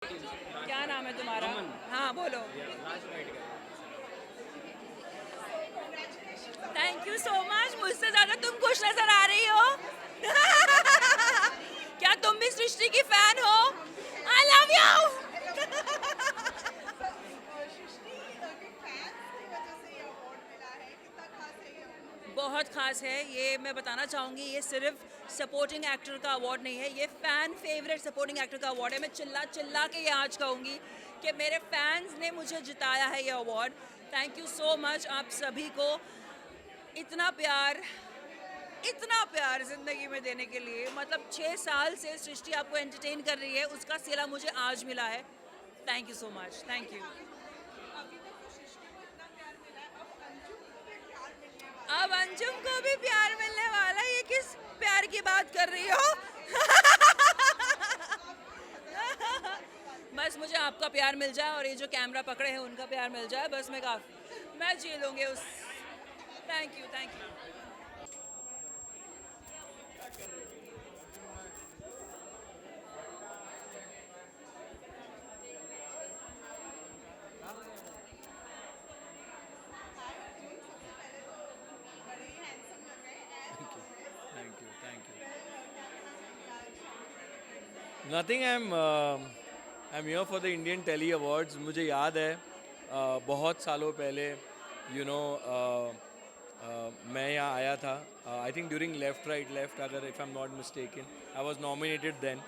क्या नाम है तुम्हारा? हाँ बोलो। Thank you so much. मुझसे ज्यादा तुम खुश नजर आ रही हो। क्या तुम भी सृष्टि की फैन हो? I love you. बहुत खास है ये। मैं बताना चाहूँगी ये सिर्फ सपोर्टिंग एक्टर का अवार्ड नहीं है, ये फ़ैन फेवरेट सपोर्टिंग एक्टर का अवार्ड है। मैं चिल्ला चिल्ला के ये आज कहूँगी कि मेरे फैंस ने मुझे जिताया है ये award. Thank you so much आप सभी को इतना प्यार, इतना प्यार ज़िंदगी में देने के लिए। मतलब 6 साल से सृष्टि आपको एंटरटेन कर रही है, उसका सिला मुझे आज मिला है। Thank you so much. Thank you. अब अंजुम को भी प्यार मिलने वाला है। ये किस प्यार की बात कर रही हो? बस मुझे आपका प्यार मिल जाए और ये जो कैमरा पकड़े हैं उनका प्यार मिल जाए, बस मैं काफ़ी, मैं जी लूँगी उस। Thank you, thank you. Thank you, thank you. Nothing. I'm here for the Indian Telly Awards. मुझे याद है बहुत सालों पहले मैं यहाँ आया था. I think during left अगर if I'm not mistaken I was nominated then.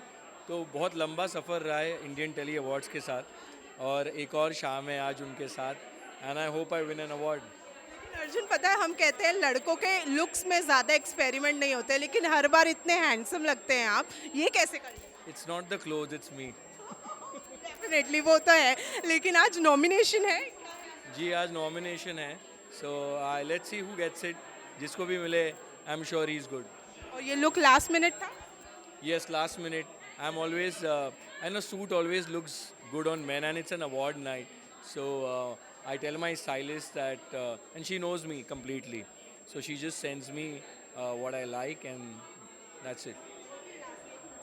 तो बहुत लंबा सफ़र रहा है इंडियन टेली अवार्ड्स के साथ और एक और शाम है आज उनके साथ and I hope I win an award. Arjun, पता है हम कहते हैं लड़कों के लुक्स में ज़्यादा एक्सपेरिमेंट नहीं होते, लेकिन हर बार इतने हैंडसम लगते हैं आप, ये कैसे कर लेते it's not the cloth, it's me. हैं? डेफिनेटली वो तो है, लेकिन आज नॉमिनेशन है। जी आज नॉमिनेशन है so I let's see who gets it. जिसको भी मिले I am sure he is good. और ये लुक लास्ट मिनट था। Yes, last minute. I'm always, I know suit always looks good on men and it's an award night. So I tell my stylist that, and she knows me completely. So she just sends me what I like and that's it.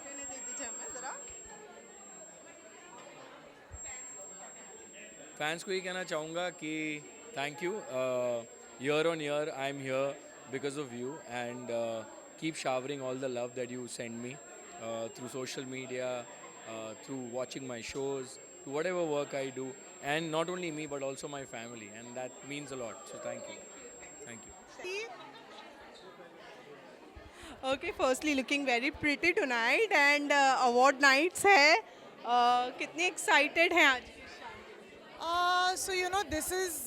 लेने दे दीजिए हमें ज़रा। Fans को ये कहना चाहूँगा कि thank you. Year on year I am here because of you and keep showering all the love that you send me through social media, through watching my shows, through whatever work I do, and not only me but also my family, and that means a lot. So thank you. Thank you. Okay, firstly looking very pretty tonight and award nights है। कितनी excited हैं आज? So you know this is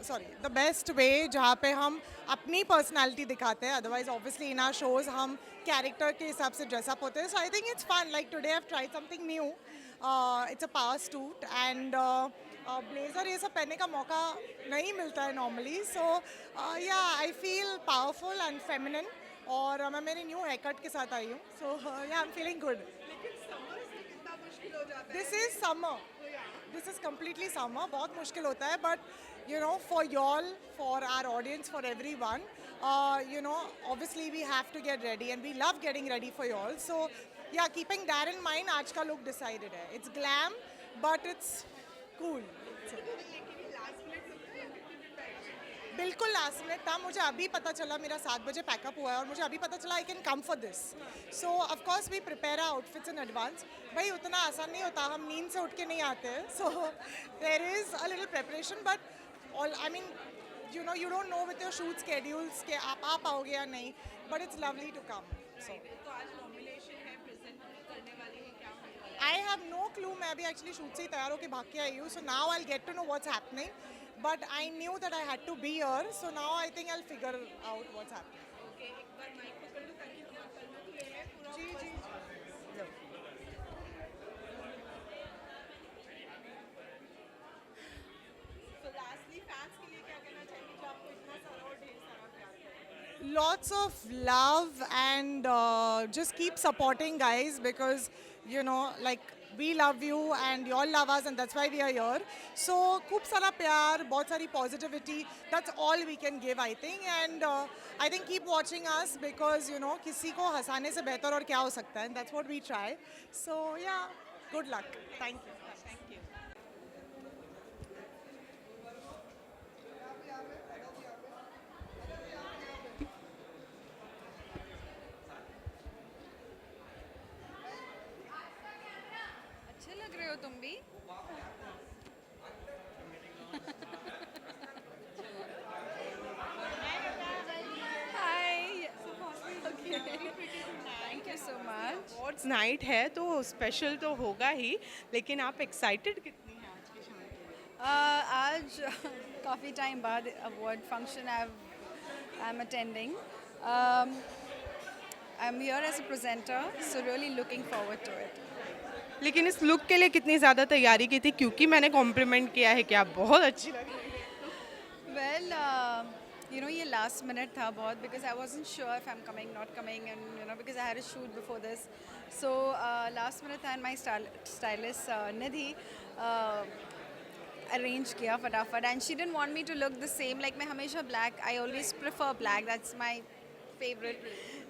sorry the best way जहाँ पे हम अपनी personality दिखाते हैं. Otherwise obviously in our shows हम कैरेक्टर के हिसाब से ड्रेसअप होते हैं. So I think it's fun. Like today I have tried something new. It's a power suit and blazer. ये सब पहनने का मौका नहीं मिलता है नॉर्मली. सो या I feel powerful and feminine. और मैं मेरे न्यू हेयर कट के साथ आई हूँ. सो या I am feeling good. This is summer. This is completely summer. बहुत मुश्किल होता है but you know for y'all, for our audience, for everyone, you know obviously we have to get ready and we love getting ready for y'all. So yeah, keeping that in mind, आज का look decided है. It's glam but it's cool. बिल्कुल last minute था. मुझे अभी पता चला मेरा 7 बजे पैकअप हुआ है और मुझे अभी पता चला I can come for this. So of course we prepare our outfits in advance. भाई उतना आसान नहीं होता, हम नींद से उठ के नहीं आते हैं. So there is a little preparation but all I mean you know you don't know with your shoot schedules कि आप आ पाओगे या नहीं. But it's lovely to come. So I have no clue. मैं अभी एक्चुअली शूट से ही तैयार होकर भाग के आई हूँ. So now I get to know what's happening. But I knew that I had to be here, so now I think I'll figure out what's happening. Okay, एक बार mic पकड़ लो ताकि हम आपका look ले लें पूरा. जी जी. So lastly, fans के लिए क्या कहना चाहेंगे जो आपको इतना सारा और ढेर सारा प्यार करते हैं? Lots of love and just keep supporting guys because you know like we love you and you all love us and that's why we are here. So खूब सारा प्यार, बहुत सारी positivity, that's all we can give I think. And I think keep watching us because you know किसी को हंसाने से बेहतर और क्या हो सकता है, and that's what we try. So yeah, good luck. Thank you. अच्छे लग रहे हो तुम भी. Hi. Okay. Thank you so much. Awards night है तो स्पेशल तो होगा ही, लेकिन आप एक्साइटेड कितनी हैं आज की शाम के लिए? आज काफ़ी टाइम बाद award function I am attending. I am here as a presenter, so really looking forward to it. लेकिन इस लुक के लिए कितनी ज़्यादा तैयारी की थी, क्योंकि मैंने कॉम्प्लीमेंट किया है कि आप बहुत अच्छी लग रही हैं. वेल you know, ये last minute था बहुत, because I wasn't sure if I'm coming, not coming, and you know, because I had a shoot before this. So last minute था, and my stylist Nidhi arrange किया फटाफट, and she didn't want me to look the same. Like मैं हमेशा black, I always prefer black. That's my favorite.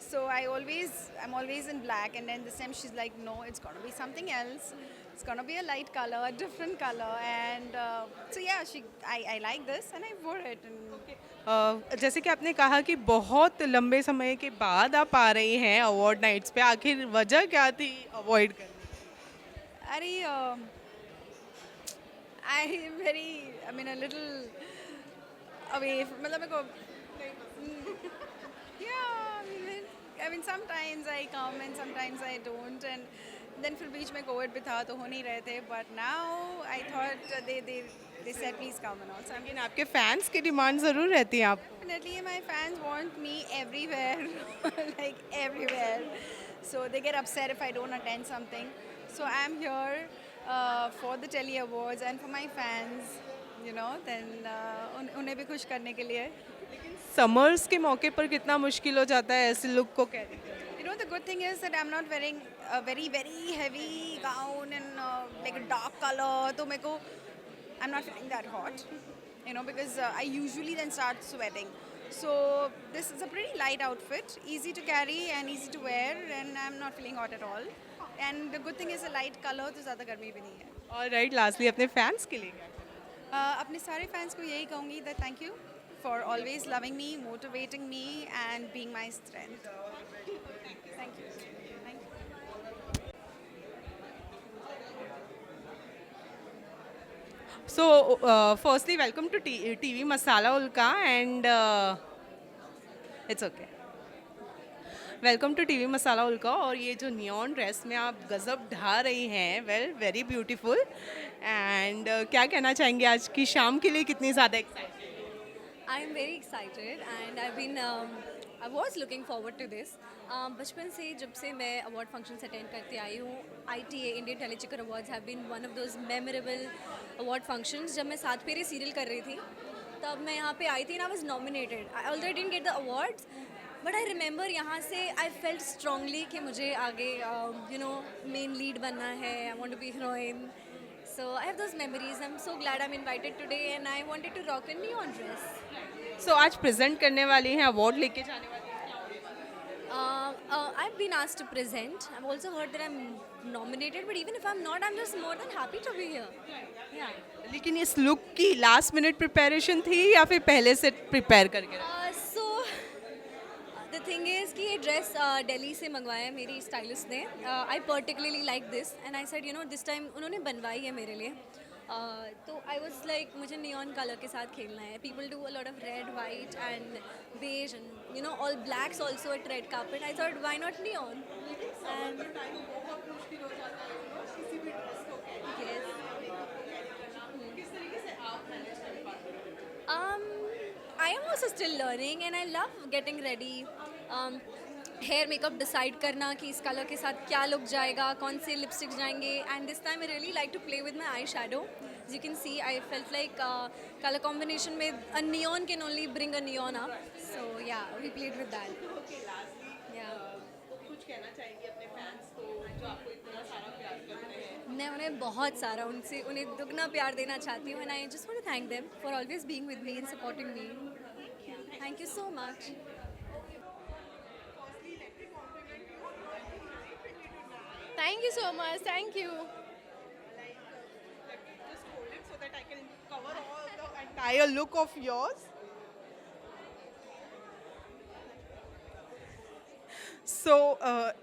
So I'm always in black, and then this time she's like, no, it's gonna be something else. It's gonna be a light color, a different color, and so yeah, I like this, and I wore it. And जैसे कि आपने कहा कि बहुत लंबे समय के बाद आप आ रही हैं अवार्ड नाइट्स पे, आखिर वजह क्या थी अवॉइड करने की? अरे I mean a little away मतलब मेरे को yeah, I mean sometimes I come and sometimes I don't, and then फिर बीच में कोविड भी था तो हो नहीं रहे थे, but now I thought they said please come and all. So लेकिन आपके फैंस की डिमांड ज़रूर रहती है आपको. definitely my fans want me everywhere, like everywhere. So they get upset if I don't attend something. So I'm here for the Telly Awards and for my fans, you know, then उन्हें भी खुश करने के लिए. Summers के मौके पर कितना मुश्किल हो जाता है ऐसे लुक को कैरी करना. You know, the good thing is that I'm not wearing a very very heavy gown and like a dark color. तो मेरे को I'm not feeling that hot, you know, because I usually then start sweating. So this is a pretty light outfit, easy to carry and easy to wear, and I'm not feeling hot at all. And the good thing is a light color, तो ज़्यादा गर्मी भी नहीं है. Alright, lastly अपने fans के लिए क्या? अपने सारे फैंस को यही कहूँगी that thank you for always loving me, motivating me, and being my strength. Thank you. Thank you. So, firstly, welcome to TV Masala Ulka, and it's okay. Welcome to TV Masala Ulka. और ये जो neon dress में आप गजब ढा रही हैं, well very beautiful. And क्या कहना चाहेंगे आज की शाम के लिए, कितनी ज़्यादा excited? I am very excited and I was looking forward to this. बचपन से जब से मैं अवार्ड फंक्शंस अटेंड करते आई हूँ, ITA इंडियन टेलीचिकर awards have been one of those memorable award functions. जब मैं सात फेरे सीरियल कर रही थी तब मैं यहाँ पे आई थी, and I was nominated. I although I didn't get the awards, but I remember यहाँ से I felt strongly कि मुझे आगे you know main lead बनना है. I want to be heroine. So I have those memories. I'm so glad I'm invited today, and I wanted to rock a neon dress. सो आज present करने वाली हैं, award लेके जाने वाली हैं. I've been asked to present. I've also heard that I'm nominated, but even if I'm not, I'm just more than happy to be here. Yeah. लेकिन इस लुक की लास्ट मिनट प्रिपरेशन थी या फिर पहले से प्रिपेयर करके? So the thing is कि ये ड्रेस दिल्ली से मंगवाया है मेरी स्टाइलिस्ट ने. I particularly like this, and I said you know this time उन्होंने बनवाई है मेरे लिए. तो I was like मुझे neon color के साथ खेलना है. People do a lot of red, white, and beige, and you know all blacks also at red carpet. I thought why not neon? And yes. I am also still learning, and I love getting ready. Hair makeup decide करना कि इस colour के साथ क्या look जाएगा, कौन से lipsticks जाएंगे. And this time I really like to play with my eyeshadow. As you can see, I felt like color combination में a neon can only bring a neon up. So yeah, we played with that. Yeah. कुछ कहना चाहेंगे अपने fans को जो आपको इतना सारा प्यार करते हैं? मैं उन्हें बहुत सारा उन्हें दुगना प्यार देना चाहती हूँ, and I just want to thank them for always being with me and supporting me. Thank you so much. Thank you so much. Thank you. entire look of yours. So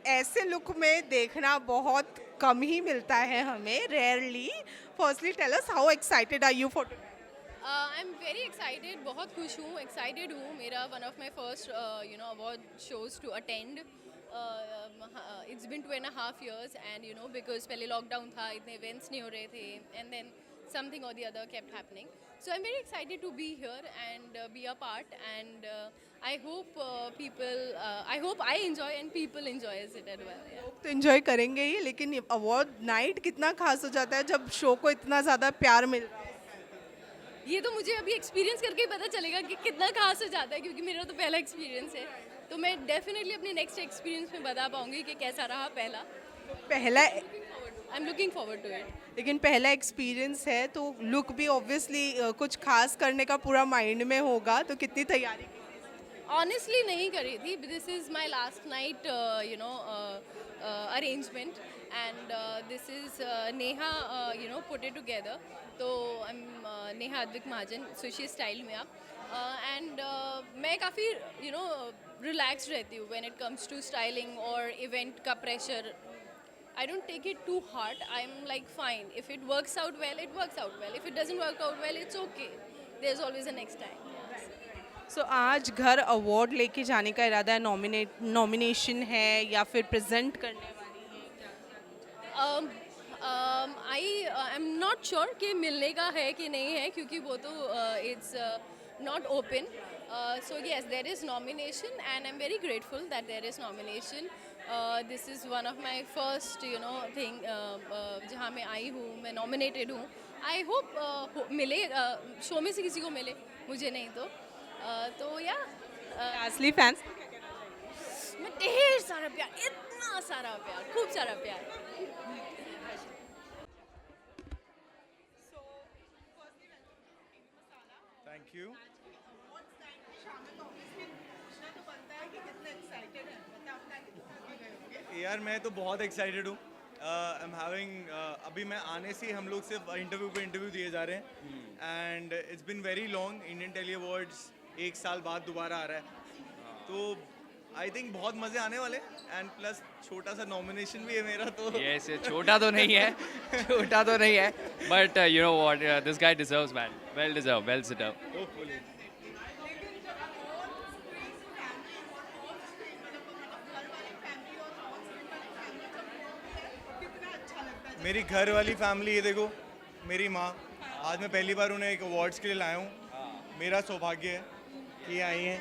ऐसे लुक में देखना बहुत कम ही मिलता है हमें, rarely. Firstly, tell us how excited are you for today? I am very excited, बहुत खुश हूँ, एक्साइटेड हूँ. मेरा one of my first award shows to attend. It's been 2.5 years and because पहले लॉकडाउन था, इतने इवेंट्स नहीं हो रहे थे, and then something or the other kept happening. So I'm very excited to be here and be a part, and I hope I hope I enjoy and people enjoys it as well. Yeah. तो enjoy करेंगे ही, लेकिन award night कितना खास हो जाता है जब show को इतना ज़्यादा प्यार मिल रहा है. ये तो मुझे अभी एक्सपीरियंस करके ही पता चलेगा कि कितना खास हो जाता है, क्योंकि मेरा तो पहला एक्सपीरियंस है. तो मैं डेफिनेटली अपने नेक्स्ट एक्सपीरियंस में बता पाऊंगी कि कैसा रहा पहला. पहला, I am looking forward to it. लेकिन पहला एक्सपीरियंस है तो लुक भी ऑब्वियसली कुछ खास करने का पूरा माइंड में होगा, तो कितनी तैयारी? ऑनेस्टली नहीं करी थी. This is my last night arrangement, and this is Neha put it together. So I'm Neha Advik Mahajan, so she styled me up, and मैं काफ़ी relaxed रहती हूँ when it comes to styling or event का pressure. I don't take it too hard. I'm like, fine, if it works out well, it works out well. If it doesn't work out well, it's okay. There's always a next time. सो आज घर award लेके जाने का इरादा है, nomination है या फिर प्रेजेंट करने वाली है? आई एम नॉट श्योर कि मिलने का है कि नहीं है, क्योंकि वो तो it's not open. So yes, there is nomination, and I'm very grateful that there is nomination. This is one of my first thing जहाँ मैं आई हूँ, मैं nominated हूँ. I hope मिले, शो में से किसी को मिले, मुझे नहीं तो या असली फैंस मैं ढेर सारा प्यार, इतना सारा प्यार, खूब सारा प्यार. Thank you. यार मैं तो बहुत एक्साइटेड हूँ. आई एम हैविंग अभी मैं आने से ही हम लोग सिर्फ इंटरव्यू पे इंटरव्यू दिए जा रहे हैं, and it's been very long. Indian Telly Awards 1 साल बाद दोबारा आ रहा है, तो आई थिंक बहुत मज़े आने वाले. एंड प्लस छोटा सा नॉमिनेशन भी है मेरा, तो Yes, छोटा तो नहीं है, छोटा तो नहीं है, but you know what, this guy deserves, man. Well deserved, well deserved. Hopefully. मेरी घर वाली फैमिली, ये देखो मेरी माँ, आज मैं पहली बार उन्हें एक अवार्ड्स के लिए लाया हूँ. मेरा सौभाग्य है कि ये आई हैं.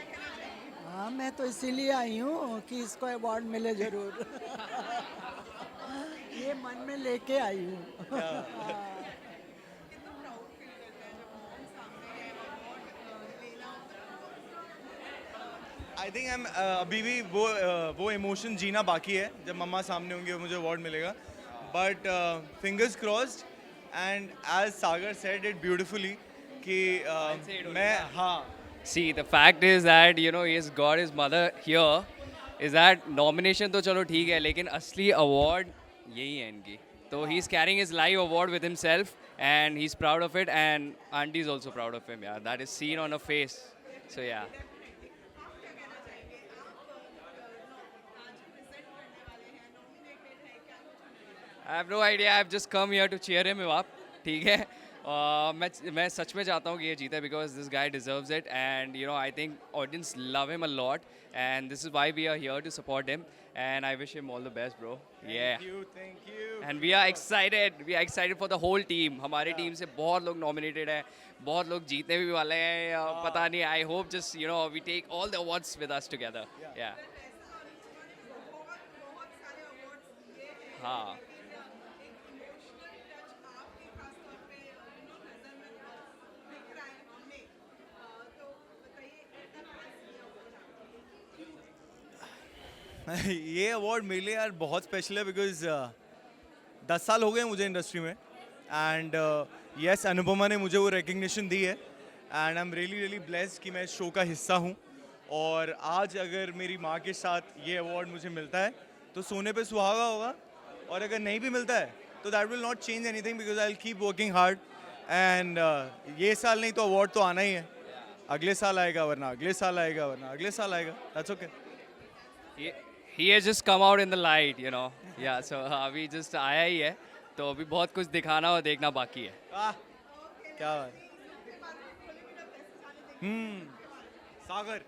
हाँ, मैं तो इसीलिए आई हूँ कि इसको अवार्ड मिले ज़रूर. ये मन में लेके आई हूँ. आई थिंक आई एम अभी भी वो इमोशन जीना बाकी है. जब मम्मा सामने होंगे मुझे अवार्ड मिलेगा. But fingers crossed, and as Sagar said it beautifully कि मैं हाँ. See, the fact is that he's got his mother here. Is that nomination तो चलो ठीक है, लेकिन असली award यही है इनकी. So he's carrying his live award with himself, and he's proud of it, and auntie is also proud of him. Yeah, that is seen on her face. So yeah. I have no idea. I've just come here to cheer him up. ठीक है. मैं सच में चाहता हूँ कि ये जीते, because this guy deserves it, and I think audience love him a lot, and this is why we are here to support him, and I wish him all the best, bro. Yeah. Thank you. And we are excited. We are excited for the whole team. हमारे team से बहुत लोग nominated हैं, बहुत लोग जीतने भी वाले हैं. पता नहीं. I hope just we take all the awards with us together. Yeah. हाँ. ये अवार्ड मेरे लिए यार बहुत स्पेशल है, बिकॉज 10 साल हो गए मुझे इंडस्ट्री में, एंड यस अनुपमा ने मुझे वो रिकग्निशन दी है, and I am really really blessed कि मैं इस शो का हिस्सा हूँ. और आज अगर मेरी माँ के साथ ये अवार्ड मुझे मिलता है तो सोने पे सुहागा होगा, और अगर नहीं भी मिलता है तो that will not change anything, because I will keep working hard and ये साल नहीं तो अवार्ड तो आना ही है. अगले साल आएगा, वरना अगले साल आएगा, वरना अगले साल आएगा. That's okay. he has just come out in the light, you know. Yeah, so अभी just आया ही है, तो अभी बहुत कुछ दिखाना और देखना बाकी है. क्या बात. सागर,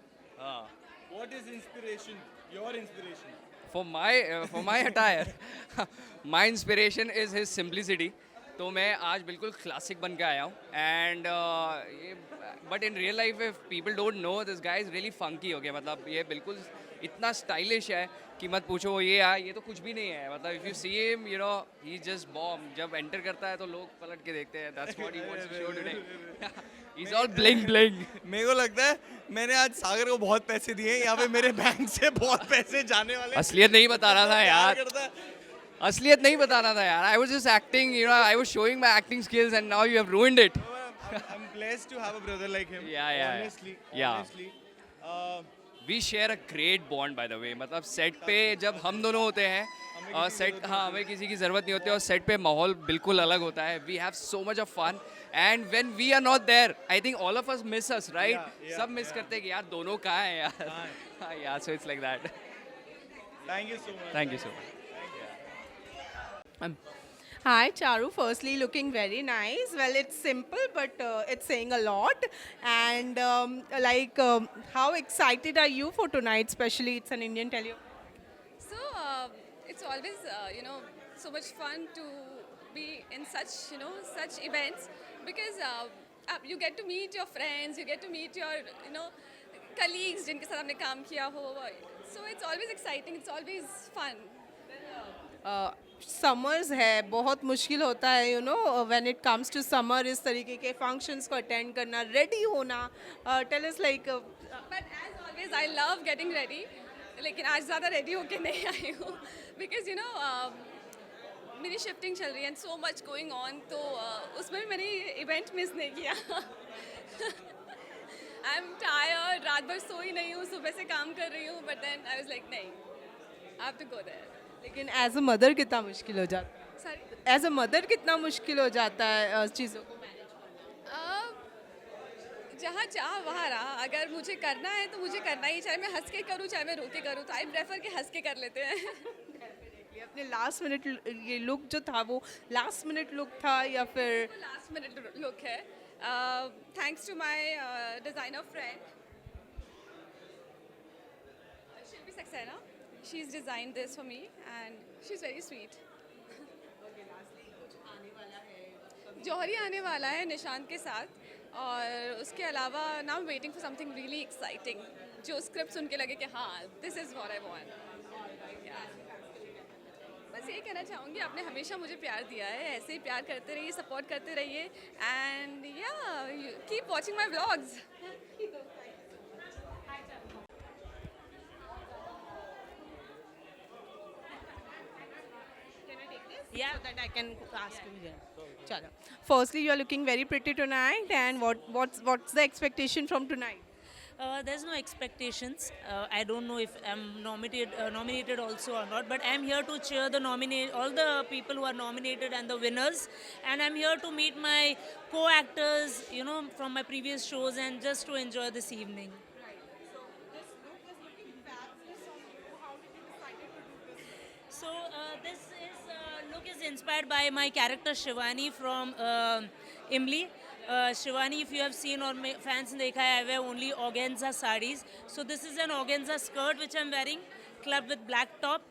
what is inspiration? Your inspiration? For my attire, my inspiration is his simplicity. तो मैं आज बिल्कुल क्लासिक बन के आया हूँ. And but in real life if people don't know this guy is really funky हो गया. मतलब ये बिल्कुल इतना स्टाइलिश है कि मत पूछो. ये तो कुछ भी नहीं है. मतलब if you see him, you know, he just bomb. जब एंटर करता है तो लोग पलट के देखते हैं. That's what he wants to show today. He is all bling bling. मेरे को लगता है मैंने आज सागर को बहुत पैसे दिए हैं. यहाँ पे मेरे बैंक से बहुत पैसे जाने वाले. असलियत नहीं बता रहा था यार. करता है. असलियत नहीं बताना था यार. I was just acting, you know, I was showing my acting skills and now you have ruined it. I'm blessed to have a brother like him. Yeah. Honestly. Yeah. Honestly. We share a great bond by the way. मतलब set पे जब हम दोनों होते हैं और set, हाँ, हमें किसी की ज़रूरत नहीं होती और सेट पे माहौल बिल्कुल अलग होता है. We have so much of fun and when we are not there I think all of us miss us, right. सब मिस करते हैं कि यार दोनों कहाँ हैं यार. या so it's like that. Thank you so much. Thank you so much. Hi, Charu. Firstly, looking very nice. Well, it's simple, but it's saying a lot. And how excited are you for tonight? Especially, it's an Indian tele. So it's always so much fun to be in such events because you get to meet your friends, you get to meet your colleagues जिनके साथ आपने काम किया हो. So it's always exciting. It's always fun. Summers है, बहुत मुश्किल होता है, you know, when it comes to summer इस तरीके के फंक्शंस को अटेंड करना, रेडी होना. Tell us like. But as always, I love getting ready. लेकिन आज ज़्यादा रेडी होके नहीं आई हूँ बिकॉज मेरी शिफ्टिंग चल रही है and so much going on. तो उसमें भी मैंने इवेंट मिस नहीं किया. आई एम टायर्ड, रात भर सोई नहीं हूँ, सुबह से काम कर रही हूँ. But then I was like नहीं, I have to go there. लेकिन एज अ मदर कितना मुश्किल हो जाता है. सॉरी. एज अ मदर कितना मुश्किल हो जाता है चीज़ों को मैनेज करना. जहाँ चाह वहाँ रहा. अगर मुझे करना है तो मुझे करना ही, चाहे मैं हंस के करूँ चाहे मैं रो के करूँ. तो आई प्रेफर कि हंस के कर लेते हैं. अपने लास्ट मिनट ये लुक जो था वो लास्ट मिनट लुक था या फिर लास्ट मिनट लुक है. Thanks to my designer friend Shilpi Saxena. She's designed this for me and she's very sweet. जौहरी आने वाला है निशांत के साथ. और उसके अलावा now I'm waiting for something really exciting. जो स्क्रिप्ट सुन के लगे कि हाँ this is what I want. बस ये कहना चाहूँगी, आपने हमेशा मुझे प्यार दिया है, ऐसे ही प्यार करते रहिए, सपोर्ट करते रहिए. And keep watching my vlogs. Yeah, that I can ask you here. Chalo. Firstly, you are looking very pretty tonight, and what's the expectation from tonight? There's no expectations. I don't know if I'm nominated also or not, but I'm here to cheer all the people who are nominated and the winners, and I'm here to meet my co-actors, you know, from my previous shows, and just to enjoy this evening. So this look is inspired by my character Shivani from Imli. Shivani, if you have seen or fans dekha hai, I wear only organza sarees. So this is an organza skirt which I'm wearing, clubbed with black top.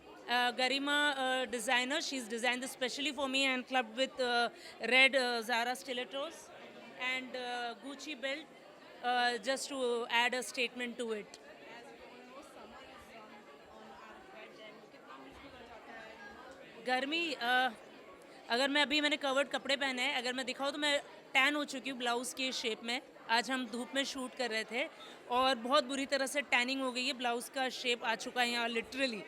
Garima designer, she's designed this specially for me and clubbed with red Zara stilettos and Gucci belt just to add a statement to it. गर्मी, अगर मैं अभी मैंने covered कपड़े पहने हैं, अगर मैं दिखाऊँ तो मैं टैन हो चुकी हूँ ब्लाउज़ के शेप में. आज हम धूप में शूट कर रहे थे और बहुत बुरी तरह से टैनिंग हो गई है. ब्लाउज़ का शेप आ चुका है यहाँ लिटरली.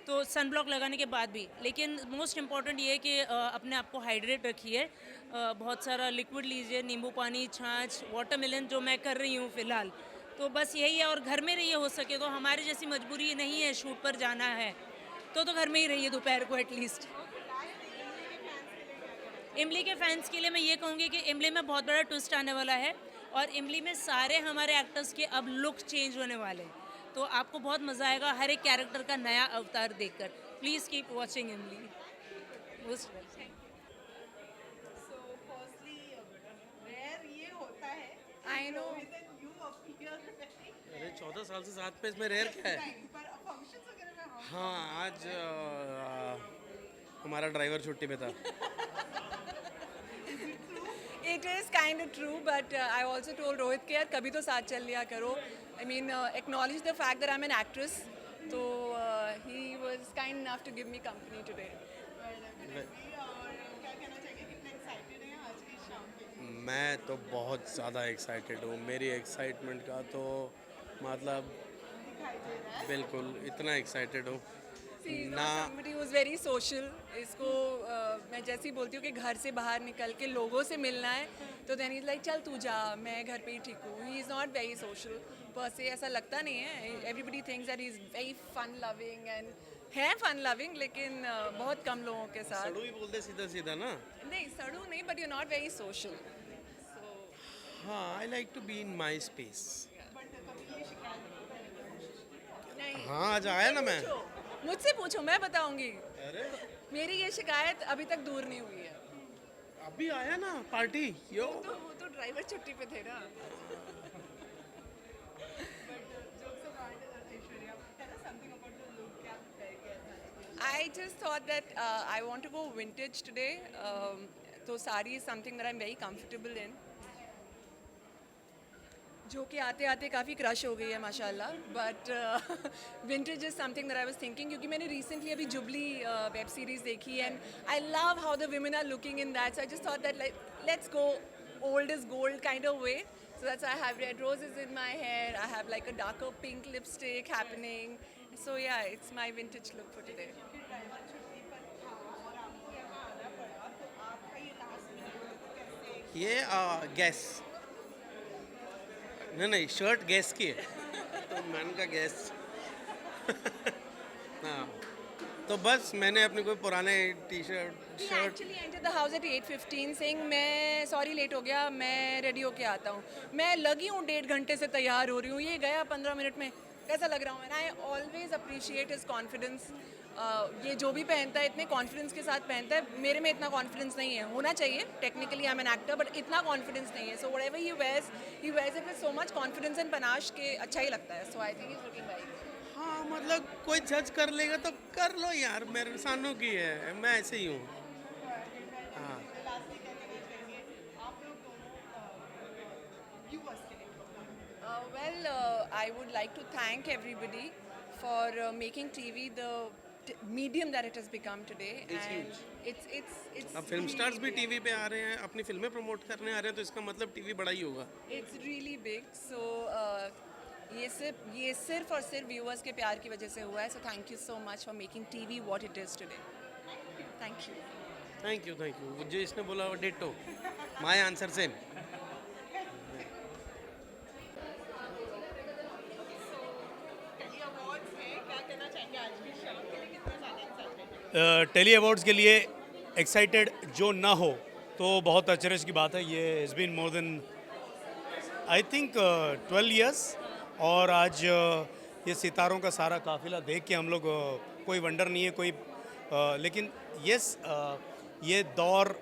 तो सन ब्लॉक लगाने के बाद भी. लेकिन मोस्ट इम्पॉर्टेंट ये है कि अपने आप को हाइड्रेट रखिए. बहुत सारा लिक्विड लीजिए, नींबू पानी, छाछ, वाटरमेलन, जो मैं कर रही हूँ फ़िलहाल. तो बस यही है. और घर में रहिए हो सके तो. हमारी जैसी मजबूरी नहीं है शूट पर जाना है तो घर में ही रहिए दोपहर को एटलीस्ट. इमली के फैंस के लिए मैं ये कहूँगी कि इमली में बहुत बड़ा ट्विस्ट आने वाला है और इमली में सारे हमारे एक्टर्स के अब लुक चेंज होने वाले हैं, तो आपको बहुत मज़ा आएगा हर एक कैरेक्टर का नया अवतार देखकर। प्लीज़ कीप वॉचिंग इमली। Most welcome. I know. अरे 14 साल से साथ पे, इसमें रेयर क्या है? हाँ, आज हमारा ड्राइवर छुट्टी पे था। It is kind of true, but I also told Rohit कि यार कभी तो साथ चल लिया करो. I mean, acknowledge the fact that I'm an actress. So he was kind enough to give me company today. मैं तो बहुत ज़्यादा एक्साइटेड हूँ। मेरी एक्साइटमेंट का तो मतलब बिल्कुल इतना एक्साइटेड हूँ ना। Somebody who's very social. इसको मैं जैसे ही बोलती हूँ कि घर से बाहर निकल के लोगों से मिलना है, तो then he's like चल तू जा, मैं घर पे ही ठीक हूँ. He is not very social per se, ऐसा लगता नहीं है. Everybody thinks that he's very fun loving and है fun loving, लेकिन बहुत कम लोगों के साथ. सड़ू ही बोलते सीधा सीधा ना। नहीं सड़ू नहीं, but you're not very social. हाँ, I like to be in my space. हाँ, आज आया ना मैं। मुझसे पूछो, मैं बताऊंगी. अरे मेरी ये शिकायत अभी तक दूर नहीं हुई है. अभी आया ना पार्टी यो। वो तो ड्राइवर छुट्टी पे थे ना. I just thought that I want to go vintage today. So sari is something that I'm very comfortable in. जो कि आते आते काफ़ी क्रश हो गई है माशाल्लाह, but vintage is something that I was thinking, क्योंकि मैंने रिसेंटली अभी जुबली वेब सीरीज़ देखी and I love how the women are looking in that, so I just thought that like let's go old is gold kind of way. So that's why I have red roses in my hair. I have like a darker pink lipstick happening. So yeah, it's my vintage look for today. ये gas नहीं shirt gas की है तो मैंने का gas हाँ, तो बस मैंने अपने कोई पुराने T shirt He actually entered the house at 8:15 saying मैं सॉरी लेट हो गया, मैं रेडी होके आता हूँ. मैं लगी हूँ 1.5 घंटे से तैयार हो रही हूँ, ये गया 15 मिनट में. कैसा लग रहा हूँ? And I always appreciate his confidence. ये जो भी पहनता है इतने कॉन्फिडेंस के साथ पहनता है. मेरे में इतना कॉन्फिडेंस नहीं है. होना चाहिए, technically I am an actor, but इतना कॉन्फिडेंस नहीं है. So whatever he wears it with so much confidence and panache के अच्छा ही लगता है. So I think he is looking very good. हाँ, मतलब कोई जज कर लेगा तो कर लो यार, मेरे सानों की है, मैं ऐसे ही हूँ. हाँ, Well, I would like to thank everybody for making TV the medium that it has become today. It's and huge. It's अब फिल्म स्टार्स भी really टीवी पे आ रहे हैं, अपनी फिल्में प्रमोट करने आ रहे हैं, तो इसका मतलब टीवी बड़ा ही होगा. It's really big. So ये सिर्फ और सिर्फ व्यूअर्स के प्यार की वजह से हुआ है. So thank you so much for making TV what it is today. Thank you. Thank you जो इसने बोला वो ditto, my answer same. Telly Awards के लिए एक्साइटेड जो ना हो तो बहुत अचरज की बात है. ये is been more than I think 12 years, और आज ये सितारों का सारा काफिला देख के हम लोग कोई वंडर नहीं है कोई, लेकिन यस ये दौर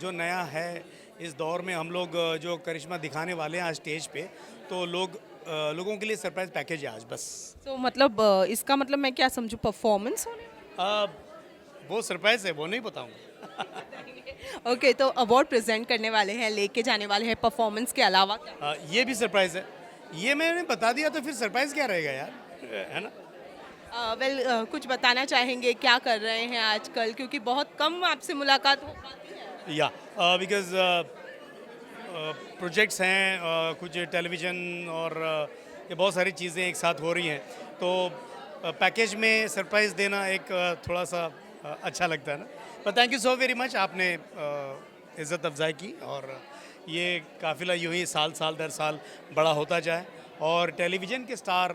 जो नया है, इस दौर में हम लोग जो करिश्मा दिखाने वाले हैं आज स्टेज पे, तो लोगों के लिए सरप्राइज पैकेज है आज बस. तो मतलब इसका मतलब मैं क्या समझूँ, परफॉर्मेंस होने? वो सरप्राइज है, वो नहीं बताऊँगा. ओके, तो अवार्ड प्रेजेंट करने वाले हैं, लेके जाने वाले हैं, परफॉर्मेंस के अलावा ये भी सरप्राइज है. ये मैंने बता दिया तो फिर सरप्राइज क्या रहेगा यार, है ना. वेल कुछ बताना चाहेंगे क्या कर रहे हैं आजकल, क्योंकि बहुत कम आपसे मुलाकात हो पाती है. या बिकॉज प्रोजेक्ट्स हैं, कुछ टेलीविज़न और ये बहुत सारी चीज़ें एक साथ हो रही हैं, तो पैकेज में सरप्राइज़ देना एक थोड़ा सा अच्छा लगता है ना. पर thank you so very much, आपने इज़्ज़त अफजाई की, और ये काफ़िला यूँ ही साल दर साल बड़ा होता जाए, और टेलीविज़न के स्टार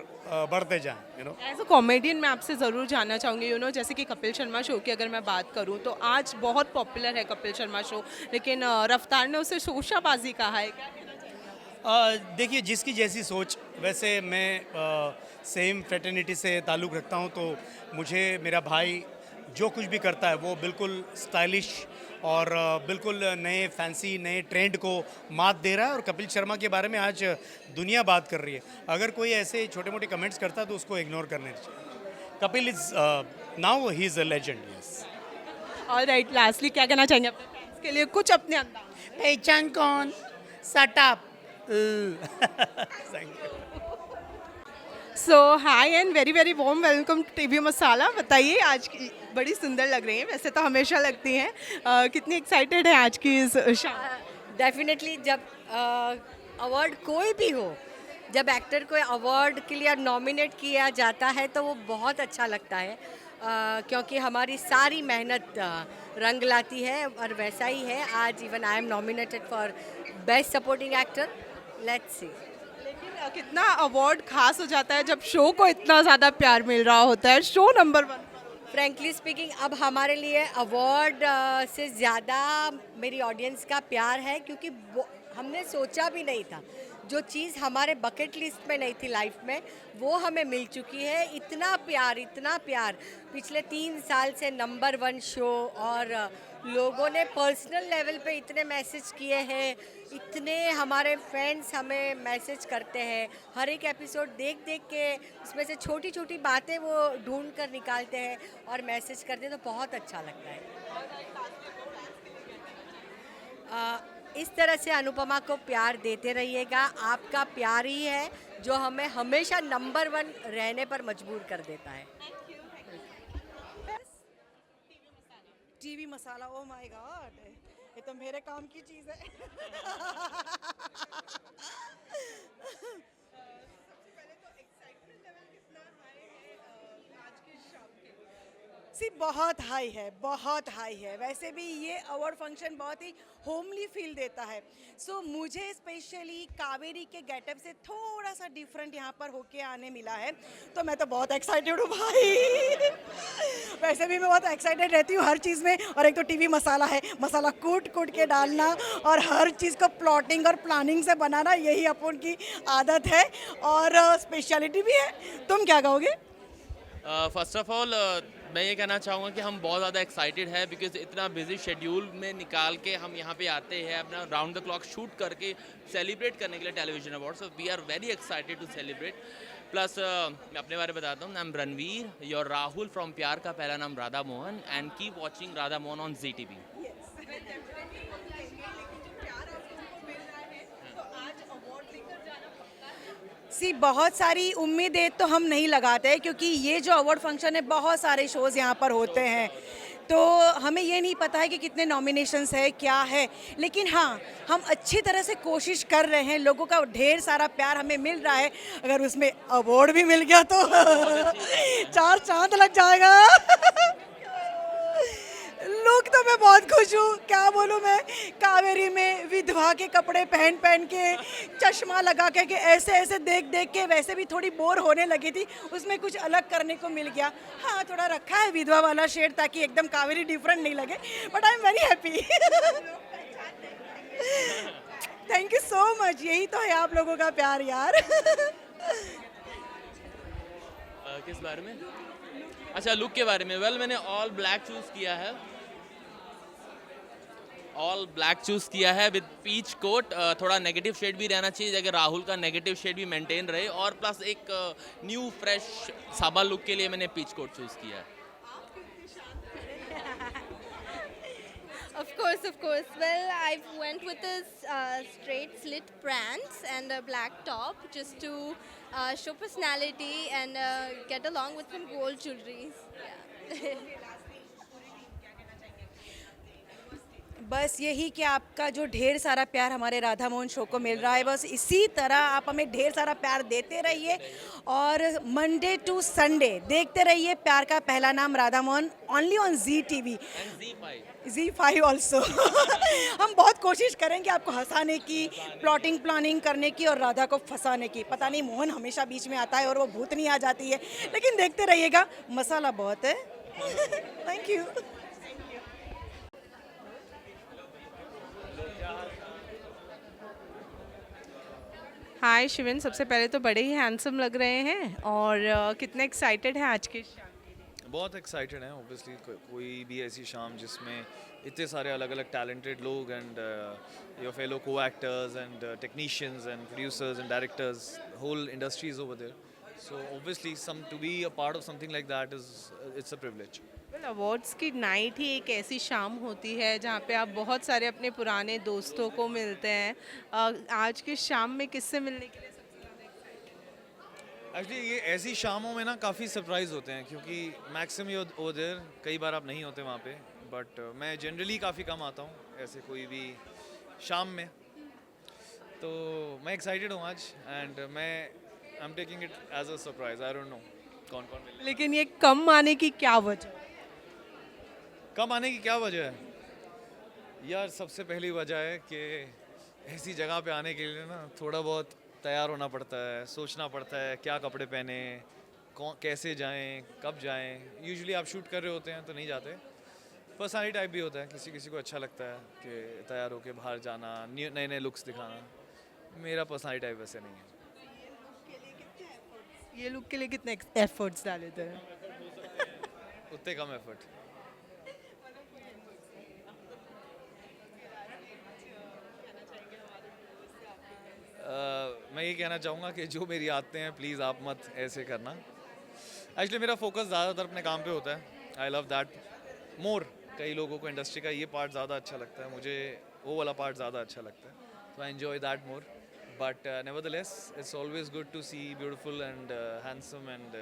बढ़ते जाएं, you know. As a comedian मैं आपसे ज़रूर जानना चाहूँगी, जैसे कि कपिल शर्मा शो की अगर मैं बात करूँ तो आज बहुत पॉपुलर है कपिल शर्मा शो, लेकिन रफ्तार ने उसे शोशाबाजी कहा है। क्या कहना चाहेंगे? देखिए, जिसकी जैसी सोच, वैसे मैं सेम फ्रेटर्निटी से ताल्लुक़ रखता हूँ, तो मुझे मेरा भाई जो कुछ भी करता है वो बिल्कुल स्टाइलिश और बिल्कुल नए फैंसी नए ट्रेंड को मात दे रहा है। और कपिल शर्मा के बारे में आज दुनिया बात कर रही है। अगर कोई ऐसे छोटे मोटे कमेंट्स करता है तो उसको इग्नोर करने चाहिए। Kapil is now he is a legend. Yes. Alright, lastly क्या कहना चाहेंगे अपने फैंस के लिए कुछ अपने अंदाज? पहचान कौन? Shut up. Thank you. So hi and very very warm welcome to TV Masala. बताइए, आज की बड़ी सुंदर लग रही हैं, वैसे तो हमेशा लगती हैं। कितनी एक्साइटेड है आज की इस शाम? डेफिनेटली जब अवार्ड कोई भी हो, जब एक्टर को अवार्ड के लिए नॉमिनेट किया जाता है तो वो बहुत अच्छा लगता है, क्योंकि हमारी सारी मेहनत रंग लाती है। और वैसा ही है आज, even I am nominated for best supporting actor. Let's see. लेकिन कितना अवार्ड खास हो जाता है जब शो को इतना ज़्यादा प्यार मिल रहा होता है, शो नंबर 1। फ्रैंकली स्पीकिंग, अब हमारे लिए अवार्ड से ज़्यादा मेरी ऑडियंस का प्यार है, क्योंकि हमने सोचा भी नहीं था, जो चीज़ हमारे बकेट लिस्ट में नहीं थी लाइफ में, वो हमें मिल चुकी है। इतना प्यार पिछले 3 साल से नंबर 1 शो, और लोगों ने पर्सनल लेवल पे इतने मैसेज किए हैं, इतने हमारे फ्रेंड्स हमें मैसेज करते हैं, हर एक एपिसोड देख के उसमें से छोटी छोटी बातें वो ढूंढ कर निकालते हैं और मैसेज करते हैं, तो बहुत अच्छा लगता है। इस तरह से अनुपमा को प्यार देते रहिएगा। आपका प्यार ही है जो हमें हमेशा नंबर 1 रहने पर मजबूर कर देता है। TV masala, oh my God, ये तो मेरे काम की चीज़ है। सी बहुत हाई है। वैसे भी ये अवार्ड फंक्शन बहुत ही होमली फील देता है। सो मुझे स्पेशली कावेरी के गेटअप से थोड़ा सा डिफरेंट यहाँ पर होके आने मिला है, तो मैं तो बहुत एक्साइटेड हूँ भाई। वैसे भी मैं बहुत एक्साइटेड रहती हूँ हर चीज़ में, और एक तो टीवी मसाला है, मसाला कूट के डालना और हर चीज़ को प्लॉटिंग और प्लानिंग से बनाना, यही अपन की आदत है और स्पेशलिटी भी है। तुम क्या कहोगे? फर्स्ट ऑफ ऑल मैं ये कहना चाहूँगा कि हम बहुत ज़्यादा एक्साइटेड है, बिकॉज इतना बिजी शेड्यूल में निकाल के हम यहाँ पे आते हैं अपना राउंड द क्लॉक शूट करके सेलिब्रेट करने के लिए television award. So we are very excited to celebrate. Plus मैं अपने बारे में बताता हूँ, I am Ranveer, your Rahul from प्यार का पहला नाम Radha Mohan, and keep watching Radha Mohan on ZTV। सी बहुत सारी उम्मीदें तो हम नहीं लगाते, क्योंकि ये जो अवार्ड फंक्शन है बहुत सारे शोज़ यहाँ पर होते हैं, तो हमें ये नहीं पता है कि कितने नॉमिनेशंस है क्या है। लेकिन हाँ, हम अच्छी तरह से कोशिश कर रहे हैं, लोगों का ढेर सारा प्यार हमें मिल रहा है। अगर उसमें अवार्ड भी मिल गया तो 4 चांद लग जाएगा। लुक तो मैं बहुत खुश हूँ, क्या बोलूँ मैं। कावेरी में विधवा के कपड़े पहन के, चश्मा लगा के ऐसे देख के वैसे भी थोड़ी बोर होने लगी थी, उसमें कुछ अलग करने को मिल गया। हाँ, थोड़ा रखा है विधवा वाला शेड ताकि एकदम कावेरी डिफरेंट नहीं लगे, but I am very happy. Thank you so much. यही तो है आप लोगों का प्यार यार। किस बारे में? अच्छा, लुक के बारे में। वेल, मैंने ऑल ब्लैक चूज़ किया है, ऑल ब्लैक चूज़ किया है विद पीच कोट। थोड़ा नेगेटिव शेड भी रहना चाहिए, अगर राहुल का नेगेटिव शेड भी मेंटेन रहे, और प्लस एक न्यू फ्रेश साबा लुक के लिए मैंने पीच कोट चूज़ किया है। Of course. Well, I went with this straight slit pants and a black top just to show personality and get along with some gold jewelry. Yeah. बस यही कि आपका जो ढेर सारा प्यार हमारे राधा मोहन शो को मिल रहा है, बस इसी तरह आप हमें ढेर सारा प्यार देते रहिए और मंडे टू संडे देखते रहिए प्यार का पहला नाम Radha Mohan, only on ZTV, Z5 also. हम बहुत कोशिश करेंगे आपको हंसाने की, प्लॉटिंग प्लानिंग करने की और राधा को फंसाने की। पता नहीं मोहन हमेशा बीच में आता है और वो भूतनी आ जाती है, लेकिन देखते रहिएगा, मसाला बहुत है। Thank you. हाय शिवन, सबसे पहले तो बड़े ही हैंडसम लग रहे हैं और कितने एक्साइटेड हैं आज के शाम? बहुत एक्साइटेड हैं ऑब्वियसली। कोई भी ऐसी शाम जिसमें इतने सारे अलग अलग टैलेंटेड लोग and your fellow co-actors and technicians and producers and directors, whole industry is over there, so obviously to be a part of something like that is it's a privilege. Well, awards की night ही एक ऐसी शाम होती है जहाँ पे आप बहुत सारे अपने पुराने दोस्तों को मिलते हैं। आज की शाम में किससे मिलने के लिए सबसे ज़्यादा एक्साइटेड? एक्चुअली ये ऐसी शामों में ना काफ़ी सरप्राइज होते हैं, क्योंकि मैक्सिमम उधर कई बार आप नहीं होते वहाँ पे, बट मैं जनरली काफ़ी कम आता हूँ ऐसे कोई भी शाम में, तो मैं एक्साइटेड हूँ आज एंड मैं I am taking it as a surprise. I don't know कौन कौन मिले। लेकिन ये कम आने की क्या वजह? कम आने की क्या वजह है यार? सबसे पहली वजह है कि ऐसी जगह पे आने के लिए ना थोड़ा बहुत तैयार होना पड़ता है, सोचना पड़ता है क्या कपड़े पहने, कैसे जाएं, कब जाएं। यूजुअली आप शूट कर रहे होते हैं तो नहीं जाते। पर्सनैलिटी टाइप भी होता है, किसी किसी को अच्छा लगता है कि तैयार होकर बाहर जाना, नए नए लुक्स दिखाना। मेरा पर्सनैलिटी टाइप वैसे नहीं है। ये लुक के लिए कितने एफर्ट्स डाले थे? उतने कम एफर्ट। मैं ये कहना चाहूँगा कि जो मेरी आदतें हैं प्लीज़ आप मत ऐसे करना। एक्चुअली मेरा फोकस ज़्यादातर अपने काम पे होता है। I love that more. कई लोगों को इंडस्ट्री का ये पार्ट ज़्यादा अच्छा लगता है, मुझे वो वाला पार्ट ज़्यादा अच्छा लगता है, तो I enjoy that more. But nevertheless, it's always good to see beautiful and handsome and